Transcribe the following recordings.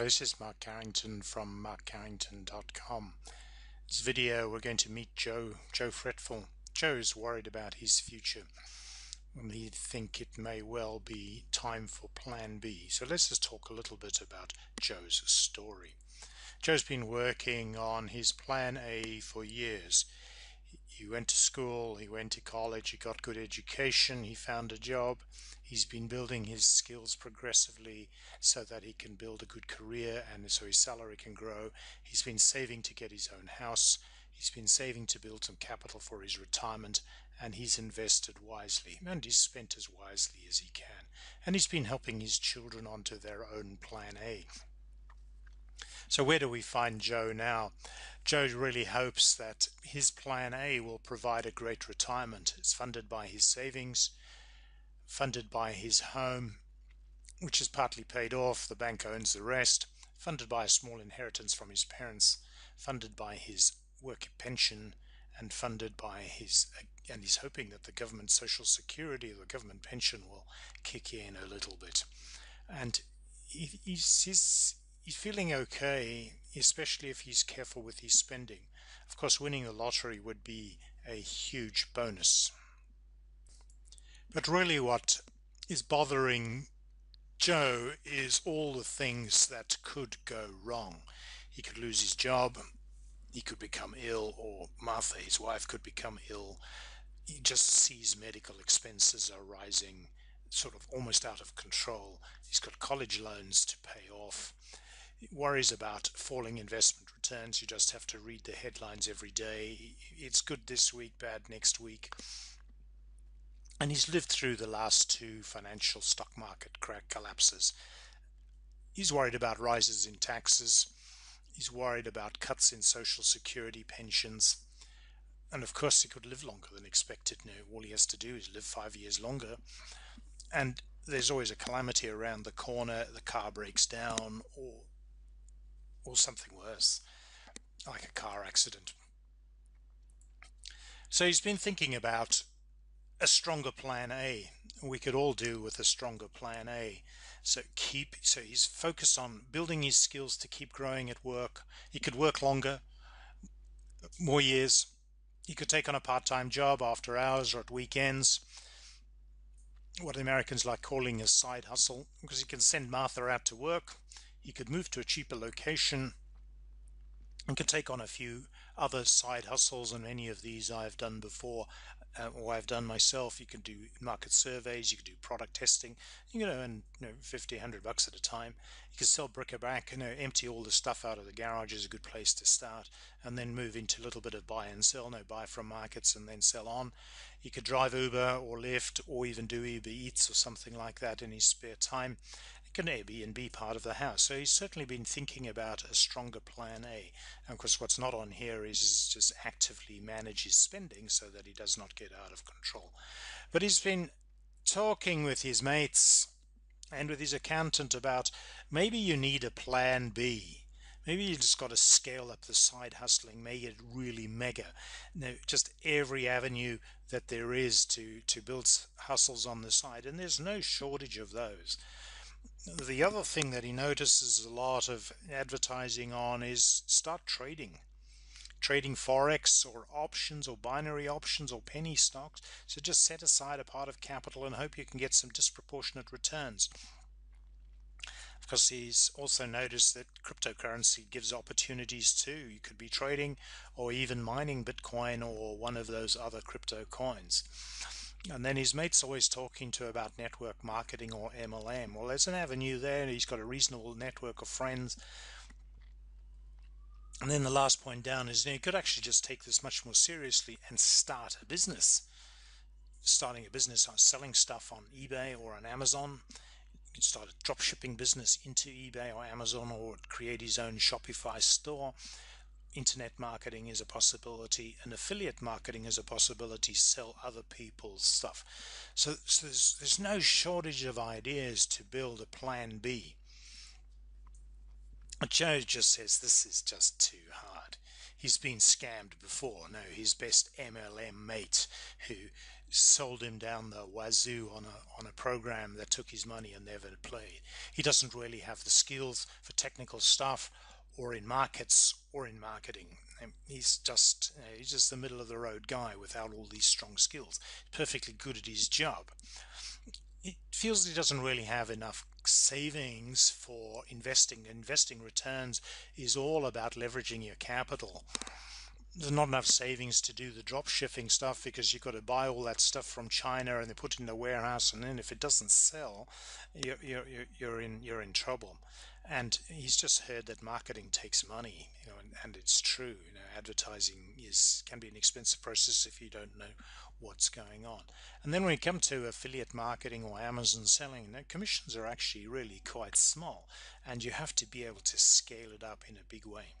This is Mark Carrington from markcarrington.com. This video we're going to meet Joe Fretful. Joe is worried about his future and he thinks it may well be time for plan B. So let's just talk a little bit about Joe's story. Joe's been working on his plan A for years. He went to school, he went to college, he got good education, he found a job. He's been building his skills progressively so that he can build a good career and so his salary can grow. He's been saving to get his own house. He's been saving to build some capital for his retirement, and he's invested wisely and he's spent as wisely as he can. And he's been helping his children onto their own plan A. So where do we find Joe now? Joe really hopes that his plan A will provide a great retirement. It's funded by his savings, funded by his home, which is partly paid off. The bank owns the rest. Funded by a small inheritance from his parents, funded by his work pension, and funded by and he's hoping that the government social security or the government pension will kick in a little bit. And he's feeling okay, especially if he's careful with his spending. Of course, winning the lottery would be a huge bonus. But really what is bothering Joe is all the things that could go wrong. He could lose his job, he could become ill, or Martha, his wife, could become ill. He just sees medical expenses are rising sort of almost out of control. He's got college loans to pay off. He worries about falling investment returns. You just have to read the headlines every day. It's good this week, bad next week. And he's lived through the last two financial stock market collapses. He's worried about rises in taxes. He's worried about cuts in social security pensions. And of course, he could live longer than expected. Now, all he has to do is live 5 years longer. And there's always a calamity around the corner. The car breaks down or something worse, like a car accident. So he's been thinking about a stronger plan A. We could all do with a stronger plan A. So he's focused on building his skills to keep growing at work. He could work longer, more years. He could take on a part-time job after hours or at weekends, what Americans like calling a side hustle, because he can send Martha out to work. He could move to a cheaper location and can take on a few other side hustles, and many of these I've done before, or I've done myself. You can do market surveys, you can do product testing, you can earn $50, $100 at a time. You can sell bric-a-brac, empty all the stuff out of the garage is a good place to start, and then move into a little bit of buy and sell, buy from markets and then sell on. You could drive Uber or Lyft or even do Uber Eats or something like that in his spare time. Can Airbnb part of the house. So he's certainly been thinking about a stronger plan A. And of course, what's not on here is just actively manage his spending so that he does not get out of control. But he's been talking with his mates and with his accountant about maybe you need a plan B. Maybe you just got to scale up the side hustling, make it really mega. Just every avenue that there is to build hustles on the side, and there's no shortage of those. The other thing that he notices a lot of advertising on is start trading forex or options or binary options or penny stocks. So just set aside a part of capital and hope you can get some disproportionate returns. Of course, he's also noticed that cryptocurrency gives opportunities too. You could be trading or even mining Bitcoin or one of those other crypto coins. And then his mate's always talking to about network marketing or MLM. Well, there's an avenue there, and he's got a reasonable network of friends. And then the last point down is you could actually just take this much more seriously and start a business. Starting a business on selling stuff on eBay or on Amazon. You can start a drop shipping business into eBay or Amazon, or create his own Shopify store. Internet marketing is a possibility, and affiliate marketing is a possibility. Sell other people's stuff. So there's no shortage of ideas to build a plan B. Joe just says this is just too hard. He's been scammed before. No, his best MLM mate who sold him down the wazoo on a program that took his money and never played. He doesn't really have the skills for technical stuff or in markets or in marketing. He's just the middle of the road guy without all these strong skills. Perfectly good at his job. He feels he doesn't really have enough savings for investing. Investing returns is all about leveraging your capital. There's not enough savings to do the drop shipping stuff because you've got to buy all that stuff from China and they put it in the warehouse, and then if it doesn't sell, you're in trouble. And he's just heard that marketing takes money, and it's true. Advertising can be an expensive process if you don't know what's going on. And then when we come to affiliate marketing or Amazon selling, commissions are actually really quite small, and you have to be able to scale it up in a big way,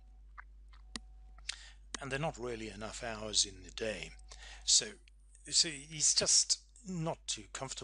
and they're not really enough hours in the day. So he's just not too comfortable